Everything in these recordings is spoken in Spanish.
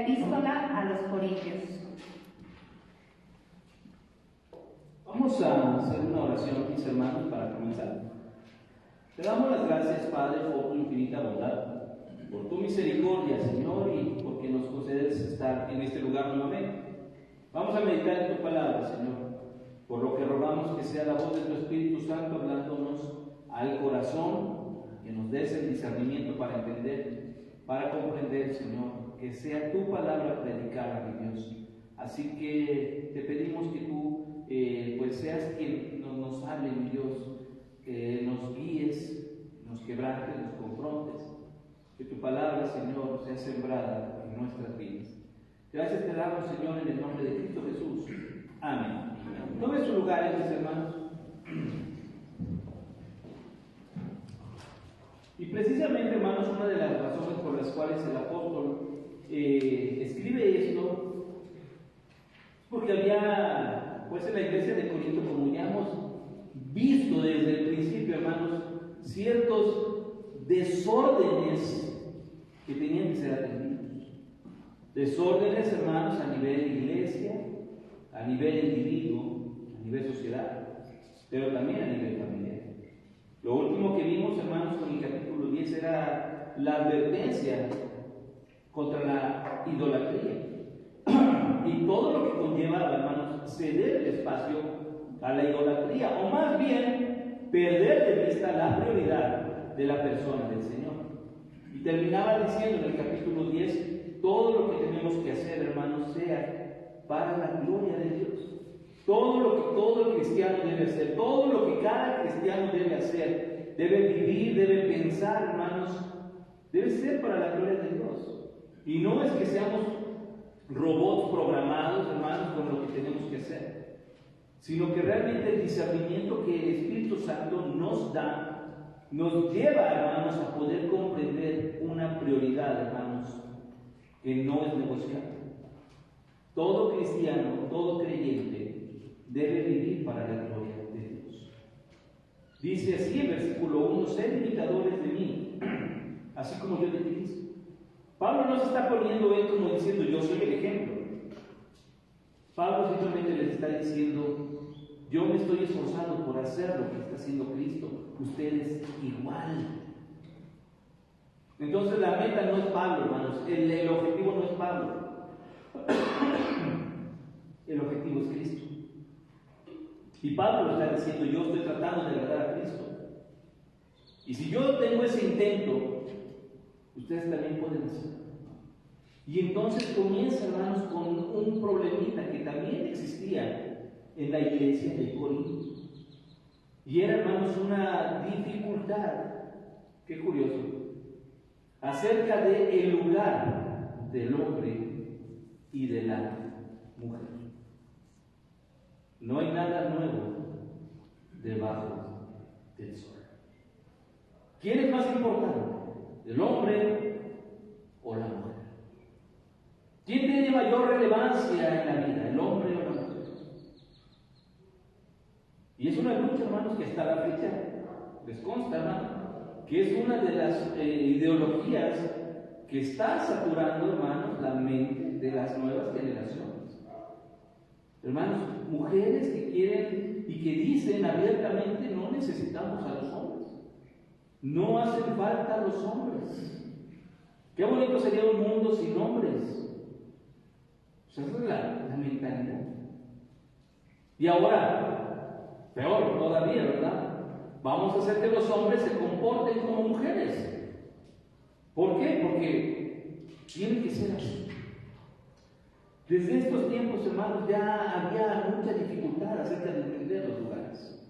epístola a los Corintios. Vamos a hacer una oración, mis hermanos, para comenzar. Te damos las gracias, Padre, por tu infinita bondad, por tu misericordia, Señor, y porque nos concedes estar en este lugar nuevamente. Vamos a meditar en tu palabra, Señor, por lo que rogamos que sea la voz de tu Espíritu Santo hablándonos al corazón, que nos des el discernimiento para entender, para comprender, Señor, que sea tu palabra predicada, mi Dios. Así que te pedimos que tú pues seas quien nos hable, mi Dios, que nos guíes, nos quebrantes, nos confrontes, que tu palabra, Señor, sea sembrada en nuestras vidas. Gracias te damos, Señor, en el nombre de Cristo Jesús. Amén. Tomen sus lugares, mis hermanos. Y precisamente, hermanos, una de las razones por las cuales el apóstol escribe esto, porque había, pues en la iglesia de Corinto, como ya hemos visto desde el principio, hermanos, ciertos desórdenes que tenían que ser atendidos. Desórdenes, hermanos, a nivel iglesia, a nivel individuo, a nivel sociedad, pero también a nivel familiar. Lo último que vimos, hermanos, con el capítulo 10 era la advertencia contra la idolatría. Y todo lo que conlleva, hermanos, ceder el espacio a la idolatría, o más bien perder de vista la prioridad de la persona del Señor. Y terminaba diciendo en el capítulo 10, todo lo que tenemos que hacer, hermanos, sea para la gloria de Dios. Todo lo que todo cristiano debe hacer, todo lo que cada cristiano debe hacer, debe vivir, debe pensar, hermanos, debe ser para la gloria de Dios. Y no es que seamos robots programados, hermanos, con lo que tenemos que hacer, sino que realmente el discernimiento que el Espíritu Santo nos da, nos lleva, hermanos, a poder comprender una prioridad, hermanos, que no es negociable. Todo cristiano, todo creyente, debe vivir para la gloria de Dios. Dice así en versículo 1, sed imitadores de mí, así como yo de Cristo. Pablo no se está poniendo él como diciendo yo soy el ejemplo. Pablo simplemente les está diciendo yo me estoy esforzando por hacer lo que está haciendo Cristo, ustedes igual. Entonces la meta no es Pablo, hermanos, el objetivo no es Pablo, el objetivo es Cristo. Y Pablo está diciendo yo estoy tratando de agradar a Cristo, y si yo tengo ese intento, ustedes también pueden hacerlo. Y entonces comienza, hermanos, con un problemita que también existía en la iglesia de Corinto. Y era, hermanos, una dificultad, qué curioso, acerca del lugar del hombre y de la mujer. No hay nada nuevo debajo del sol. ¿Quién es más importante? ¿El hombre o la mujer? ¿Quién tiene mayor relevancia en la vida? ¿El hombre o la mujer? Y es una lucha, hermanos, que hasta la fecha les consta, hermano, que es una de las ideologías que está saturando, hermanos, la mente de las nuevas generaciones. Hermanos, mujeres que quieren y que dicen abiertamente no necesitamos a los hombres. No hacen falta los hombres. Qué bonito sería un mundo sin hombres. Esa es la mentalidad. Y ahora, peor todavía, ¿verdad? Vamos a hacer que los hombres se comporten como mujeres. ¿Por qué? Porque tiene que ser así. Desde estos tiempos, hermanos, ya había mucha dificultad acerca de entender los lugares.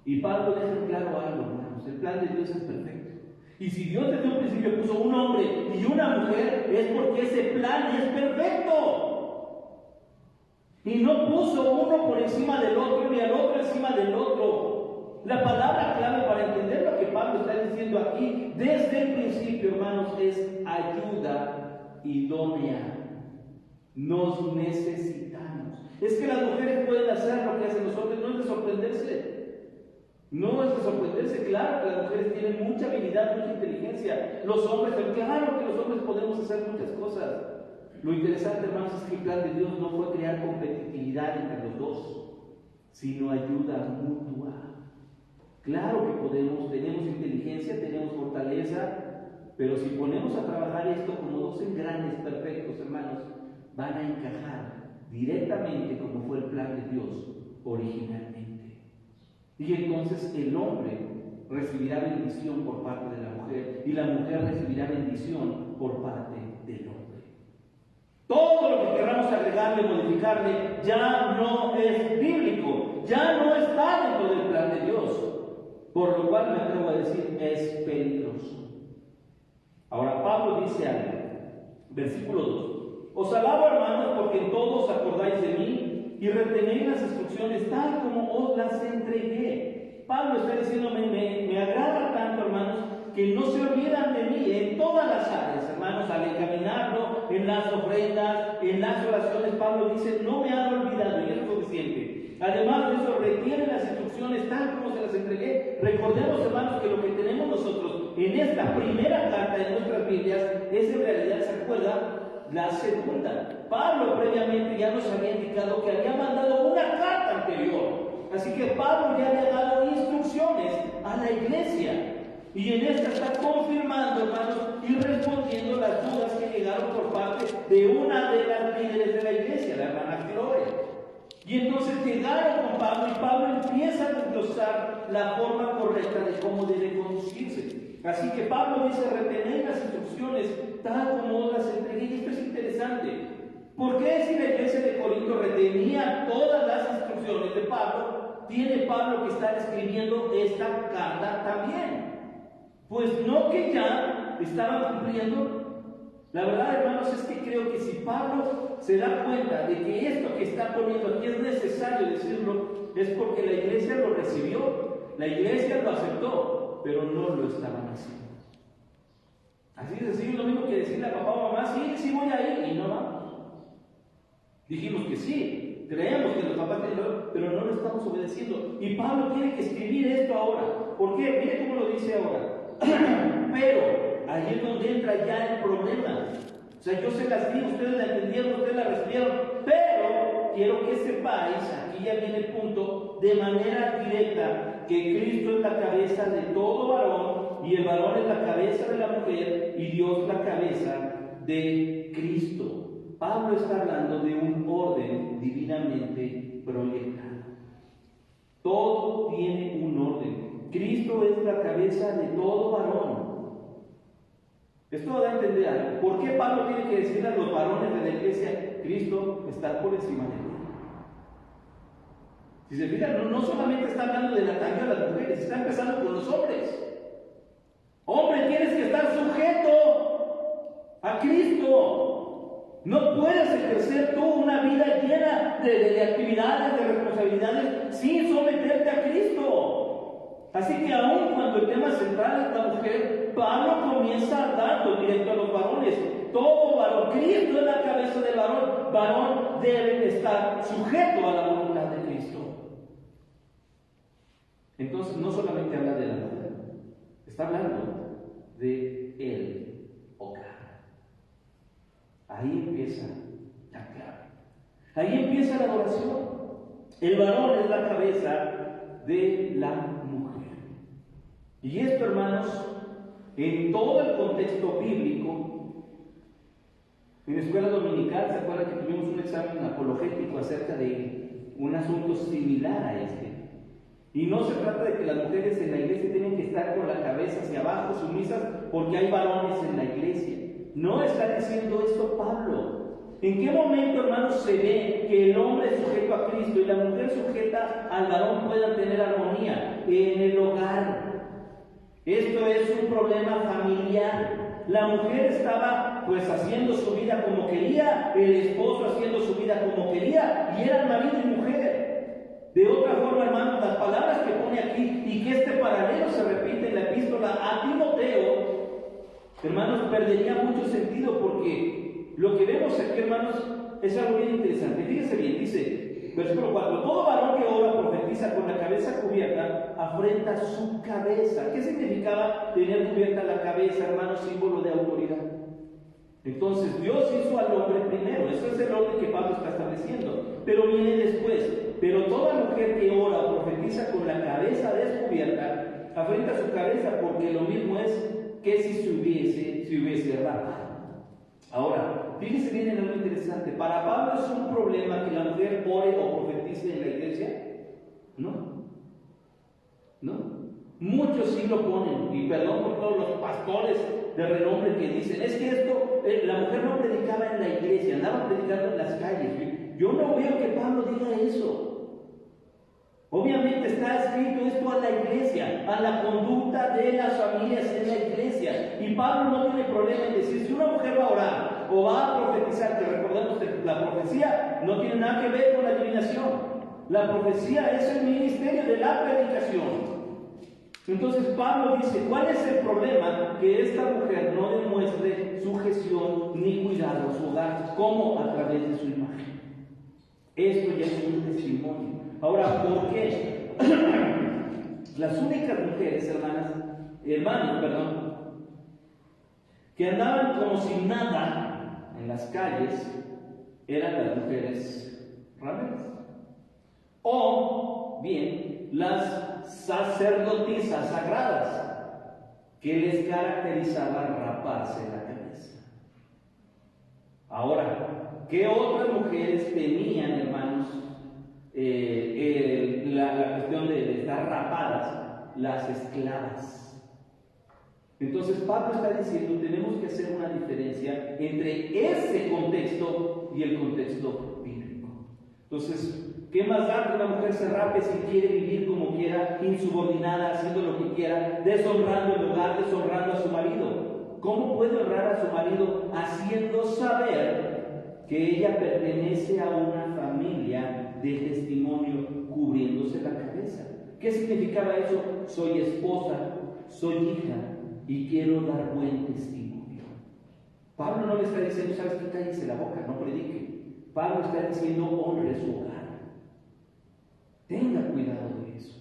Y Pablo deja claro algo, hermanos: el plan de Dios es perfecto. Y si Dios desde un principio puso un hombre y una mujer, es porque ese plan es perfecto. Y no puso uno por encima del otro ni al otro encima del otro. La palabra clave para entender lo que Pablo está diciendo aquí desde el principio, hermanos, es ayuda idónea. Nos necesitamos. Es que las mujeres pueden hacer lo que hacen los hombres, no es de sorprenderse. No es de sorprenderse, claro que las mujeres tienen mucha habilidad, mucha inteligencia. Los hombres, claro que los hombres podemos hacer muchas cosas. Lo interesante, hermanos, es que el plan de Dios no fue crear competitividad entre los dos, sino ayuda mutua. Claro que podemos, tenemos inteligencia, tenemos fortaleza, pero si ponemos a trabajar esto como dos engranes perfectos, hermanos, van a encajar directamente como fue el plan de Dios originalmente. Y entonces el hombre recibirá bendición por parte de la mujer y la mujer recibirá bendición por parte del hombre. Todo lo que queramos agregarle, modificarle, ya no es bíblico, ya no está dentro del plan de Dios. Por lo cual me atrevo a decir, es peligroso. Ahora Pablo dice algo, versículo 2. Os alabo, hermanos, porque en todo os acordáis de mí y retenéis las instrucciones tal como os las entregué. Pablo está diciendo, me agrada tanto, hermanos, que no se olvidan de mí en todas las áreas, hermanos, al encaminarlo, en las ofrendas, en las oraciones. Pablo dice, no me han olvidado, y es suficiente. Además de eso, retienen las instrucciones tal como se las entregué. Recordemos, hermanos, que lo que tenemos nosotros en esta primera carta de nuestras Biblias es en realidad, ¿se acuerda? La segunda. Pablo previamente ya nos había indicado que había mandado una carta anterior. Así que Pablo ya había dado instrucciones a la iglesia. Y en esta está confirmando, hermanos, y respondiendo las dudas que llegaron por parte de una de las líderes de la iglesia, la hermana Chloe. Y entonces llegaron con Pablo y Pablo empieza a desglosar la forma correcta de cómo debe conducirse. Así que Pablo dice, retener las instrucciones tal como las entregué. Y esto es interesante. ¿Por qué si la iglesia de Corinto retenía todas las instrucciones de Pablo, tiene Pablo que estar escribiendo esta carta también? Pues no que ya estaban cumpliendo. La verdad, hermanos, es que creo que si Pablo se da cuenta de que esto que está poniendo aquí es necesario decirlo, es porque la iglesia lo recibió, la iglesia lo aceptó, pero no lo estaban haciendo. Así de sencillo, lo mismo que decirle a papá o mamá, sí voy a ir, y no vamos. Dijimos que sí, creemos que los papás tienen, pero no lo estamos obedeciendo. Y Pablo tiene que escribir esto ahora. ¿Por qué? Mire cómo lo dice ahora. Pero ahí es donde entra ya el problema. O sea, yo se las di, ustedes la entendieron, ustedes la recibieron, pero quiero que sepáis, aquí ya viene el punto, de manera directa, que Cristo es la cabeza de todo varón, y el varón es la cabeza de la mujer, y Dios la cabeza de Cristo. Pablo está hablando de un orden divinamente proyectado. Todo tiene un orden. Cristo es la cabeza de todo varón. Esto da a entender algo. ¿Por qué Pablo tiene que decirle a los varones de la iglesia, Cristo está por encima de ti? Si se fijan, no solamente está hablando del ataque a las mujeres, está empezando con los hombres. Hombre, tienes que estar sujeto a Cristo. No puedes ejercer tú una vida llena de actividades, de responsabilidades, sin someterte a Cristo. Así que aún cuando el tema central es la mujer, Pablo comienza a darlo directo a los varones. Todo varón, Cristo es la cabeza del varón. Varón debe estar sujeto a la voluntad de Cristo. Entonces no solamente habla de la mujer, está hablando de el hogar. Ahí empieza la clave. Ahí empieza la adoración. El varón es la cabeza de la mujer. Y esto, hermanos, en todo el contexto bíblico, en la escuela dominical, ¿se acuerdan que tuvimos un examen apologético acerca de un asunto similar a este? Y no se trata de que las mujeres en la iglesia tienen que estar con la cabeza hacia abajo, sumisas, porque hay varones en la iglesia. No está diciendo esto Pablo. ¿En qué momento, hermanos, se ve que el hombre es sujeto a Cristo y la mujer sujeta al varón puedan tener armonía? En el hogar. Esto es un problema familiar. La mujer estaba pues haciendo su vida como quería, el esposo haciendo su vida como quería, y eran marido y mujer. De otra forma, hermanos, las palabras que pone aquí y que este paralelo se repite en la epístola a Timoteo, hermanos, perdería mucho sentido, porque lo que vemos aquí, hermanos, es algo bien interesante. Fíjense bien, dice, versículo 4, todo varón que ora profetiza con la cabeza cubierta, afrenta su cabeza. ¿Qué significaba tener cubierta la cabeza, hermanos? Símbolo de autoridad. Entonces, Dios hizo al hombre es el orden que Pablo está estableciendo. Pero viene después. Pero toda mujer que ora o profetiza con la cabeza descubierta, afrenta su cabeza, porque lo mismo es que si se hubiese rapado. Ahora, fíjese bien en algo interesante. Para Pablo es un problema que la mujer ore o profetice en la iglesia. No. Muchos sí lo ponen, y perdón por todos los pastores de renombre que dicen, es que esto, la mujer no predicaba en la iglesia, andaba predicando en las calles. Yo no veo que Pablo diga eso. Obviamente está escrito esto a la iglesia, a la conducta de las familias en la iglesia. Y Pablo no tiene problema en decir, si una mujer va a orar o va a profetizar, que recordemos que la profecía no tiene nada que ver con la adivinación. La profecía es el ministerio de la predicación. Entonces Pablo dice, ¿cuál es el problema? Que esta mujer no demuestre sujeción ni cuidado a su hogar. ¿Cómo? A través de su imagen. Esto ya es un testimonio. Ahora, ¿por qué? Las únicas mujeres, hermanos, que andaban como sin nada en las calles, eran las mujeres rameras. O bien, las sacerdotisas sagradas, que les caracterizaba raparse la cabeza. Ahora, ¿qué otras mujeres tenían, hermanos, la cuestión de estar rapadas? Las esclavas. Entonces Pablo está diciendo, tenemos que hacer una diferencia entre ese contexto y el contexto bíblico. Entonces, ¿qué más da que una mujer se rape si quiere vivir como quiera, insubordinada, haciendo lo que quiera, deshonrando el hogar, deshonrando a su marido? ¿Cómo puede honrar a su marido haciendo saber que ella pertenece a una familia de testimonio cubriéndose la cabeza? ¿Qué significaba eso? Soy esposa, soy hija y quiero dar buen testimonio. Pablo no le está diciendo, ¿sabes qué? Cállese la boca, no predique. Pablo está diciendo, honre su hogar. Tenga cuidado de eso.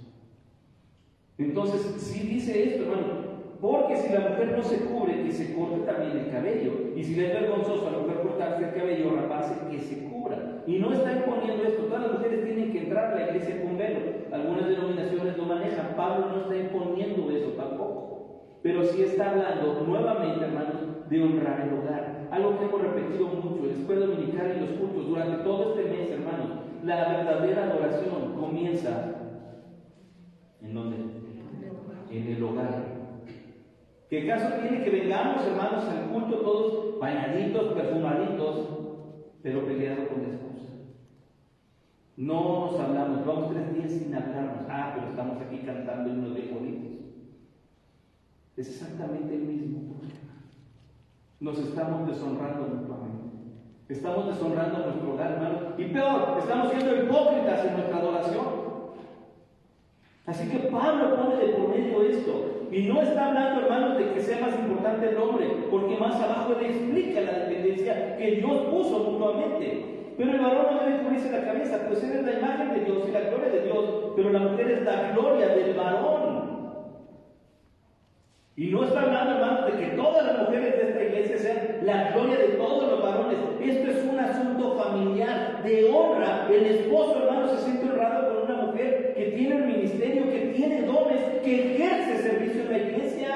Entonces, si dice esto, hermano, porque si la mujer no se cubre, que se corte también el cabello. Y si le es vergonzoso a la mujer cortarse el cabello o raparse, que se cubra. Y no está imponiendo esto. Todas las mujeres tienen que entrar a la iglesia con velo. Algunas denominaciones lo manejan. Pablo no está imponiendo eso tampoco. Pero sí está hablando nuevamente, hermanos, de honrar el hogar. Algo que hemos repetido mucho en la escuela dominical y en los cultos durante todo este mes, hermanos. La verdadera adoración comienza ¿en dónde? En el hogar. ¿Qué caso tiene que vengamos, hermanos, al culto todos bañaditos, perfumaditos, pero peleados con la esposa? No nos hablamos, vamos 3 días sin hablarnos. Pero estamos aquí cantando himnos de bonitos. Es exactamente el mismo problema. Nos estamos deshonrando mutuamente. Estamos deshonrando nuestro hogar, hermano. Y peor, estamos siendo hipócritas en nuestra adoración. Así que Pablo pone de por medio esto. Y no está hablando, hermanos, de que sea más importante el hombre, porque más abajo él explica la dependencia que Dios puso mutuamente. Pero el varón no debe cubrirse la cabeza, pues él es la imagen de Dios y la gloria de Dios, pero la mujer es la gloria del varón. Y no está hablando, hermanos, de que todas las mujeres de esta iglesia sean la gloria de todos los varones. Esto es un asunto familiar, de honra. El esposo, hermanos, se siente honrado con una mujer que tiene un ministerio, que tiene dones, que ejerce servicio en la iglesia.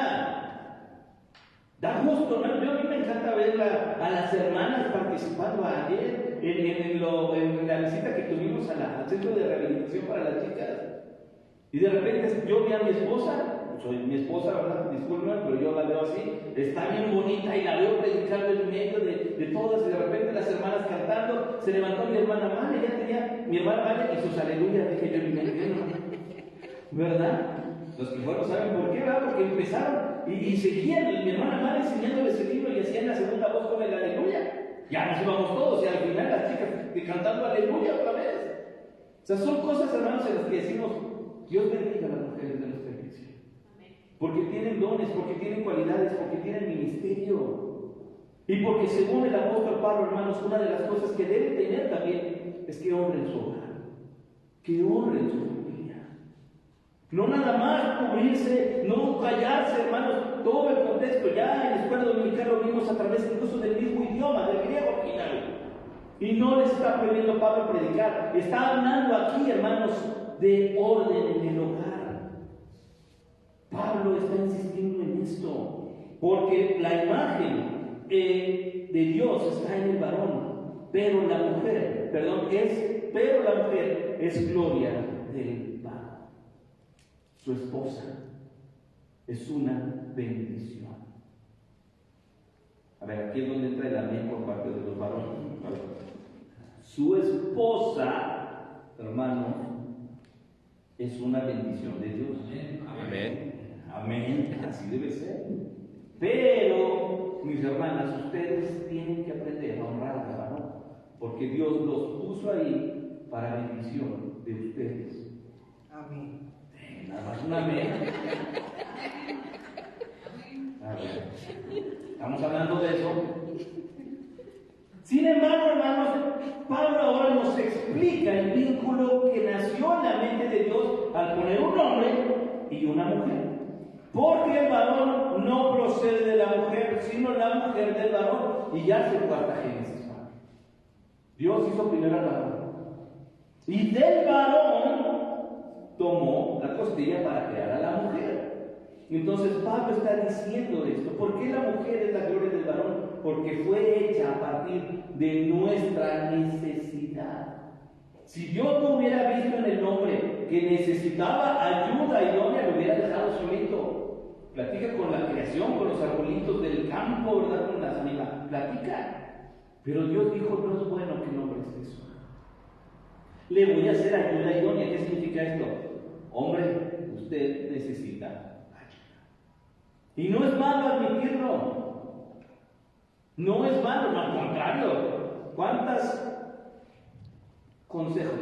Da gusto, hermano. Yo a mí me encanta ver a las hermanas participando ayer en la visita que tuvimos al centro de rehabilitación para las chicas. Y de repente yo vi a mi esposa. Soy mi esposa, ¿verdad? Disculpen, pero yo la veo así, está bien bonita y la veo predicando en medio de todas, y de repente las hermanas cantando. Se levantó mi hermana Male, ya tenía mi hermana Male y sus aleluyas. Dije yo, ¿verdad? Los que fueron saben por qué, ¿verdad? Porque empezaron y seguían, mi hermana Male enseñándoles el libro y hacían la segunda voz con el aleluya. Ya nos íbamos todos y al final las chicas cantando aleluya otra vez. O sea, son cosas, hermanos, en las que decimos, Dios bendiga a las mujeres de nuestra iglesia. Porque tienen dones, porque tienen cualidades, porque tienen ministerio. Y porque según el apóstol Pablo, hermanos, una de las cosas que deben tener también es que honren su hogar, que honren su familia. No nada más cubrirse, no callarse, hermanos, todo el contexto. Ya en la escuela dominical lo vimos a través incluso del mismo idioma, del griego original. Y no les está prohibiendo Pablo predicar. Está hablando aquí, hermanos, de orden en el hogar. Pablo está insistiendo en esto, porque la imagen de Dios está en el varón, pero la mujer es gloria del varón. Su esposa es una bendición. A ver, aquí es donde entra el amén por parte de los varones. Su esposa, hermano, es una bendición de Dios. Amén. Amén, así debe ser. Pero, mis hermanas, ustedes tienen que aprender a honrar al varón, porque Dios los puso ahí para bendición de ustedes. Amén. Nada más un amén. A ver, estamos hablando de eso. Sin embargo, hermanos, Pablo ahora nos explica el vínculo que nació en la mente de Dios al poner un hombre y una mujer. Porque el varón no procede de la mujer, sino la mujer del varón. Y ya se cuarta Génesis. Dios hizo primero al varón. Y del varón tomó la costilla para crear a la mujer. Entonces Pablo está diciendo esto. ¿Por qué la mujer es la gloria del varón? Porque fue hecha a partir de nuestra necesidad. Si Dios no hubiera visto en el hombre que necesitaba ayuda idónea, lo hubiera dejado solito. Platica con la creación, con los arbolitos del campo, ¿verdad? Con las amigas. Platica. Pero Dios dijo, no es bueno que el hombre esté solo. Le voy a hacer ayuda idónea. ¿Qué significa esto? Hombre, usted necesita ayuda. Y no es malo admitirlo. No es malo, no, al contrario. ¿Cuántos consejos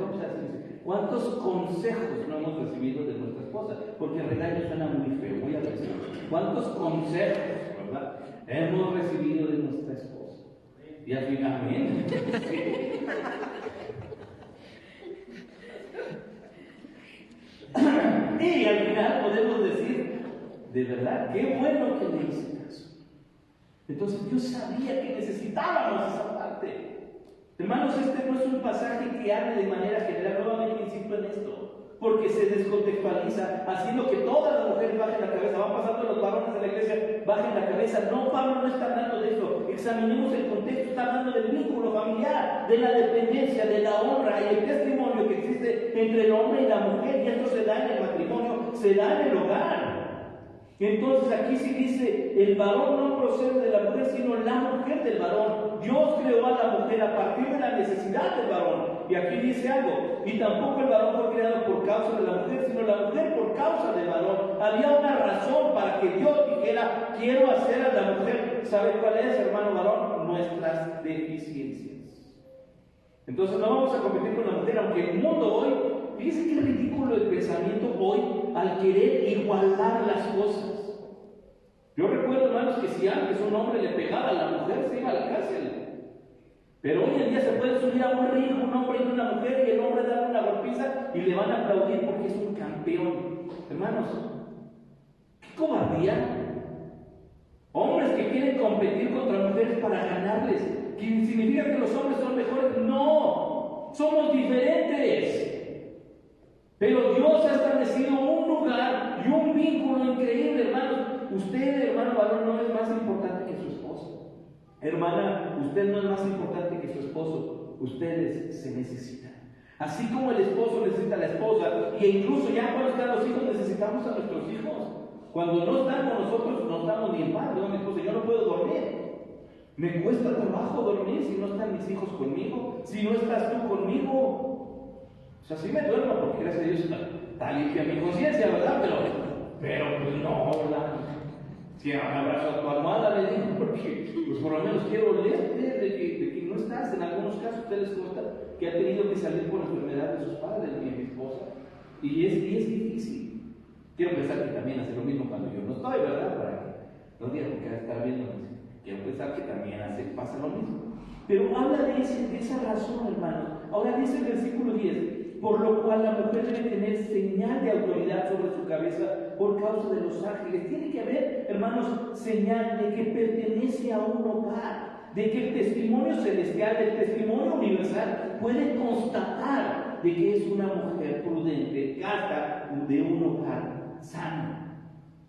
no hemos recibido de nuestra esposa? Porque el regaño suena muy feo, muy agresivo. ¿Cuántos consejos, verdad, hemos recibido de nuestra esposa? Y al final, amén. Y al final podemos decir, de verdad, qué bueno que le hice caso. Entonces Dios sabía que necesitábamos esa parte. Hermanos, este no es un pasaje que hable de manera general. Nuevamente insisto en esto, porque se descontextualiza, haciendo que todas las mujeres bajen la cabeza. Van pasando los varones de la iglesia, bajen la cabeza. No, Pablo no está hablando de eso. Examinemos el contexto. Está hablando del vínculo familiar, de la dependencia, de la honra y el testimonio que existe entre el hombre y la mujer. Y esto se da en el matrimonio, se da en el hogar. Entonces aquí sí dice, el varón no procede de la mujer, sino la mujer del varón. Dios creó a la mujer a partir de la necesidad del varón. Y aquí dice algo, y tampoco el varón fue creado por causa de la mujer, sino la mujer por causa del varón. Había una razón para que Dios dijera, quiero hacer a la mujer. ¿Sabe cuál es, hermano varón? Nuestras deficiencias. Entonces no vamos a competir con la mujer, aunque el mundo hoy, fíjense qué ridículo el pensamiento hoy al querer igualar las cosas. Yo recuerdo, hermanos, que si antes un hombre le pegaba a la mujer, se iba a la cárcel. Pero hoy en día se puede subir a un ring un hombre y una mujer y el hombre da una golpiza y le van a aplaudir porque es un campeón. Hermanos, qué cobardía. Hombres que quieren competir contra mujeres para ganarles, que significa que los hombres son mejores. No, somos diferentes. Pero Dios ha establecido un lugar y un vínculo increíble, hermanos. Usted, hermano varón, no es más importante que su esposo. Hermana, usted no es más importante que su esposo. Ustedes se necesitan. Así como el esposo necesita a la esposa, e incluso ya cuando están los hijos, necesitamos a nuestros hijos. Cuando no están con nosotros, no estamos ni en paz. Digo a mi esposa, yo no puedo dormir. Me cuesta trabajo dormir si no están mis hijos conmigo, si no estás tú conmigo. O sea, sí me duermo porque gracias a Dios está limpia mi conciencia, ¿verdad? Pero pues no, ¿verdad? Si me abrazo a tu almohada, le digo, porque pues por lo menos quiero olerte de que no estás. En algunos casos, ustedes contan que ha tenido que salir por la enfermedad de sus padres, de mi esposa. Y es difícil. Quiero pensar que también hace lo mismo cuando yo no estoy, ¿verdad? Para que no digan que va a estar viendo. Quiero pensar que también pasa lo mismo. Pero habla de esa razón, hermano. Ahora dice el versículo 10, por lo cual la mujer debe tener señal de autoridad sobre su cabeza por causa de los ángeles. Tiene que haber, hermanos, señal de que pertenece a un hogar, de que el testimonio celestial, el testimonio universal, analizar, puede constatar de que es una mujer prudente, casta de un hogar sano.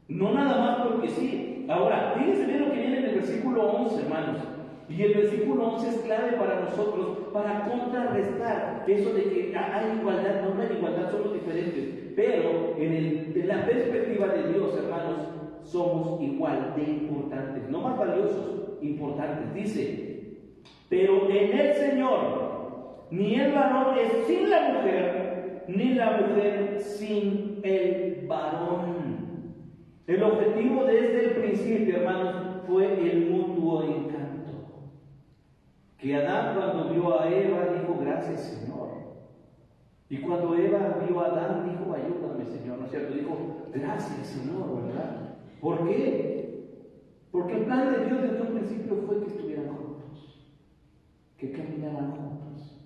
No nada más porque sí. Ahora, fíjense bien lo que viene en el versículo 11, hermanos. Y el versículo 11 es clave para nosotros, para contrarrestar eso de que hay igualdad. No hay igualdad, somos diferentes. Pero en la perspectiva de Dios, hermanos, somos igual de importantes, no más valiosos, importantes. Dice, pero en el Señor, ni el varón es sin la mujer, ni la mujer sin el varón. El objetivo desde el principio, hermanos, fue el mutuo encanto. Que Adán, cuando vio a Eva, dijo, gracias, Señor. Y cuando Eva vio a Adán, dijo, ayúdame, Señor, ¿no es cierto? Dijo, gracias, Señor, ¿verdad? ¿Por qué? Porque el plan de Dios desde un principio fue que estuvieran juntos, que caminaran juntos,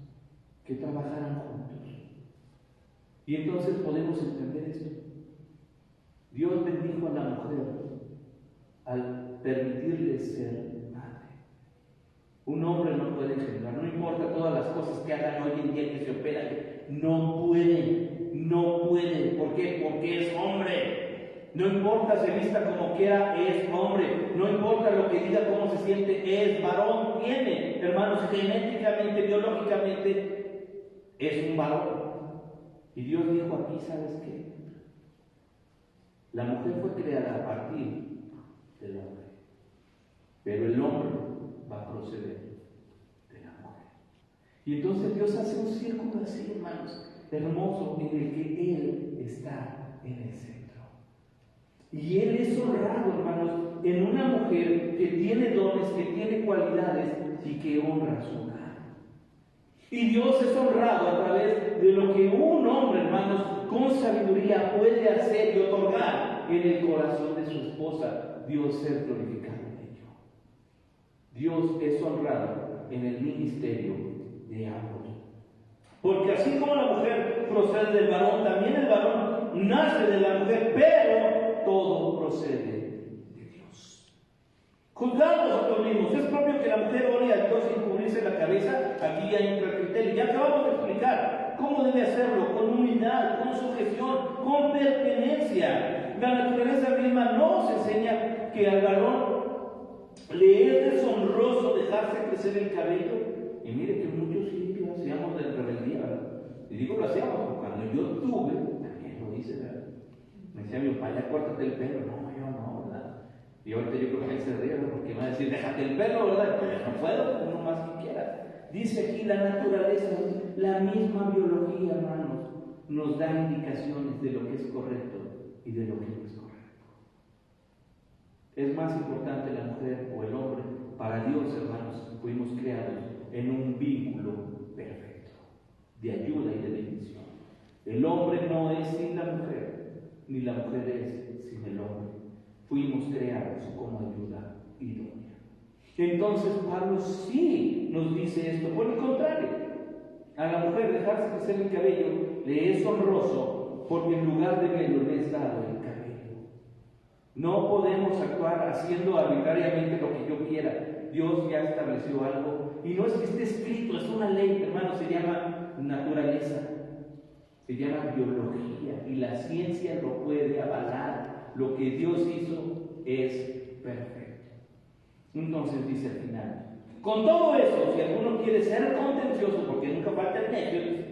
que trabajaran juntos. Y entonces podemos entender esto. Dios bendijo a la mujer al permitirle ser madre. Un hombre no puede engendrar, no importa todas las cosas que hagan hoy en día que se operan, no puede. ¿Por qué? Porque es hombre. No importa se vista como quiera, es hombre. No importa lo que diga, cómo se siente, es varón. Tiene, hermanos, genéticamente, biológicamente, es un varón. Y Dios dijo aquí, ¿sabes qué? La mujer fue creada a partir del hombre, pero el hombre va a proceder de la mujer. Y entonces Dios hace un círculo así, hermanos, hermoso, en el que Él está en el centro. Y Él es honrado, hermanos, en una mujer que tiene dones, que tiene cualidades y que honra a su hogar. Y Dios es honrado a través de lo que un hombre, hermanos, con sabiduría puede hacer y otorgar en el corazón de su esposa. Dios ser glorificado en ello. Dios es honrado en el ministerio de ambos. Porque así como la mujer procede del varón, también el varón nace de la mujer, pero todo procede de Dios. Juzgamos nosotros mismos. Es propio que la mujer ore a Dios sin cubrirse la cabeza. Aquí ya entra el criterio. Ya acabamos de explicar cómo debe hacerlo: con humildad, con sujeción, con pertenencia. La naturaleza misma nos enseña que al varón le es deshonroso dejarse crecer el cabello. Y mire que muchos sí lo hacíamos de rebeldía, ¿verdad? Y digo lo hacíamos, porque cuando yo tuve, también lo hice, ¿verdad? Me decía mi papá, ya córtate el pelo. No, yo no, ¿verdad? Y ahorita yo creo que él se ríe, porque me va a decir, déjate el pelo, ¿verdad? Pero no puedo, uno más que quiera. Dice aquí la naturaleza, la misma biología, hermanos, nos da indicaciones de lo que es correcto y de lo que no es correcto. Es más importante la mujer o el hombre. Para Dios, hermanos, fuimos creados en un vínculo perfecto, de ayuda y de bendición. El hombre no es sin la mujer, ni la mujer es sin el hombre. Fuimos creados como ayuda idónea. Entonces Pablo sí nos dice esto. Por el contrario, a la mujer dejarse crecer el cabello le es honroso, porque en lugar de velo le es dado el cabello. No podemos actuar haciendo arbitrariamente lo que yo quiera. Dios ya estableció algo, y no es que esté escrito, es una ley, hermano. Se llama naturaleza, se llama biología, y la ciencia lo puede avalar. Lo que Dios hizo es perfecto. Entonces dice al final, con todo eso, si alguno quiere ser contencioso, porque nunca faltan necios,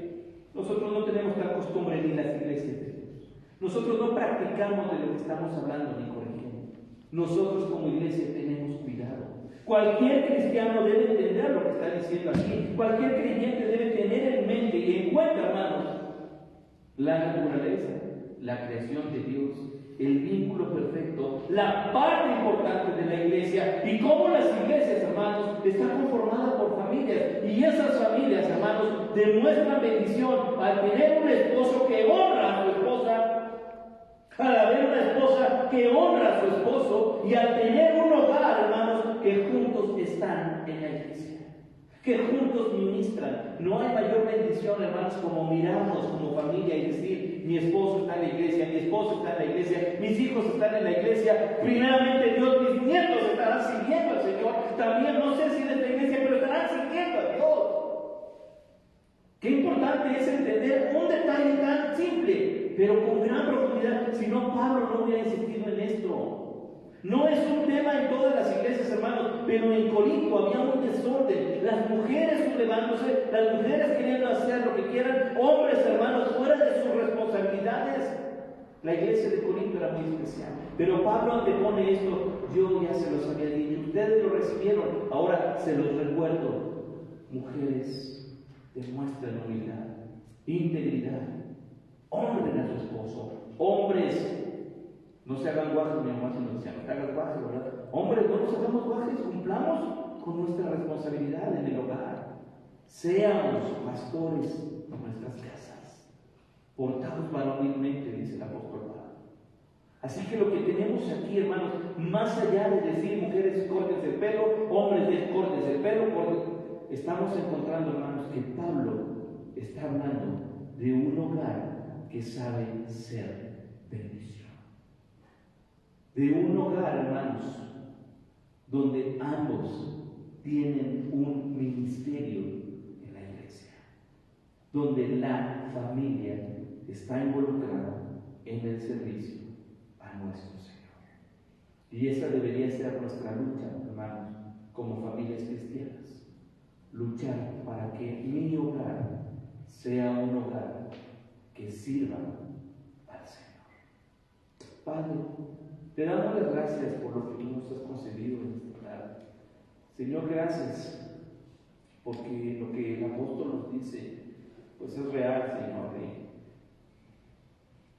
nosotros no tenemos tal costumbre ni las iglesias de Dios. Nosotros no practicamos de lo que estamos hablando ni corrigiendo. Nosotros como iglesia tenemos cuidado. Cualquier cristiano debe entender lo que está diciendo aquí. Cualquier creyente debe tener en mente y en cuenta, hermanos, la naturaleza, la creación de Dios, el vínculo perfecto, la parte importante de la iglesia, y cómo las iglesias, hermanos, están conformadas por familias, y esas familias, hermanos, demuestran bendición al tener un esposo que honra a su esposa, al haber una esposa que honra a su esposo, y al tener un hogar, hermanos, que juntos están en la iglesia, que juntos ministran. No hay mayor bendición, hermanos, como mirarnos como familia y decir, mi esposo está en la iglesia, mi esposo está en la iglesia, mis hijos están en la iglesia, primeramente Dios, mis nietos estarán sirviendo al Señor, también no sé si de la iglesia, pero estarán sirviendo a Dios. importante es entender un detalle tan simple, pero con gran profundidad. Si no, Pablo no hubiera insistido en esto. No es un tema en todas las iglesias, hermanos, pero en Corinto había un desorden. Las mujeres sublevándose, las mujeres queriendo hacer lo que quieran, hombres, hermanos, fuera de sus responsabilidades. La iglesia de Corinto era muy especial. Pero Pablo antepone esto. Yo ya se los había dicho, ustedes lo recibieron, ahora se los recuerdo. Mujeres, demuestren humildad, integridad, honren a su esposo. Hombres, no se hagan guajes, mi mamá se nos decía, no te hagas guajes, ¿verdad? Hombres, no nos hagamos guajes, cumplamos con nuestra responsabilidad en el hogar. Seamos pastores de nuestras casas, portados varonilmente, dice el apóstol Pablo. Así que lo que tenemos aquí, hermanos, más allá de decir mujeres córtense el pelo, hombres córtense el pelo, estamos encontrando, hermanos, que Pablo está hablando de un hogar que sabe ser bendición. De un hogar, hermanos, donde ambos tienen un ministerio en la iglesia, donde la familia está involucrada en el servicio a nuestro Señor. Y esa debería ser nuestra lucha, hermanos, como familias cristianas. Luchar para que mi hogar sea un hogar que sirva al Señor. Padre, te damos las gracias por lo que tú nos has concedido en esta tarde. Señor, gracias, porque lo que el apóstol nos dice, pues es real, Señor.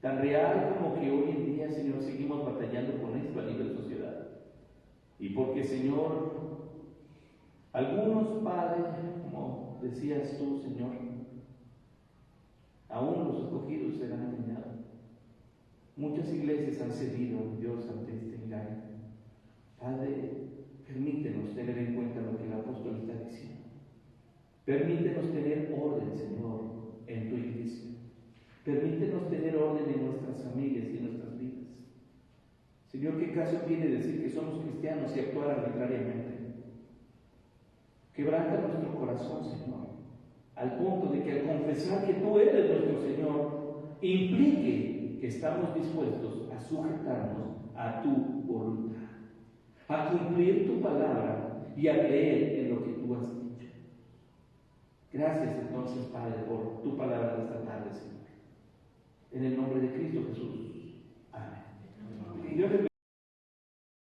Tan real como que hoy en día, Señor, seguimos batallando con esto a nivel sociedad. Y porque, Señor, algunos padres, como decías tú, Señor, aún los escogidos serán engañados. Muchas iglesias han cedido, Dios, ante este engaño. Padre, permítenos tener en cuenta lo que el apóstol está diciendo. Permítenos tener orden, Señor, en tu iglesia. Permítenos tener orden en nuestras familias y en nuestras vidas. Señor, ¿qué caso tiene decir que somos cristianos y actuar arbitrariamente? Quebranta nuestro corazón, Señor, al punto de que al confesar que tú eres nuestro Señor, implique que estamos dispuestos a sujetarnos a tu voluntad, a cumplir tu palabra y a creer en lo que tú has dicho. Gracias entonces, Padre, por tu palabra de esta tarde, Señor. En el nombre de Cristo Jesús. Amén.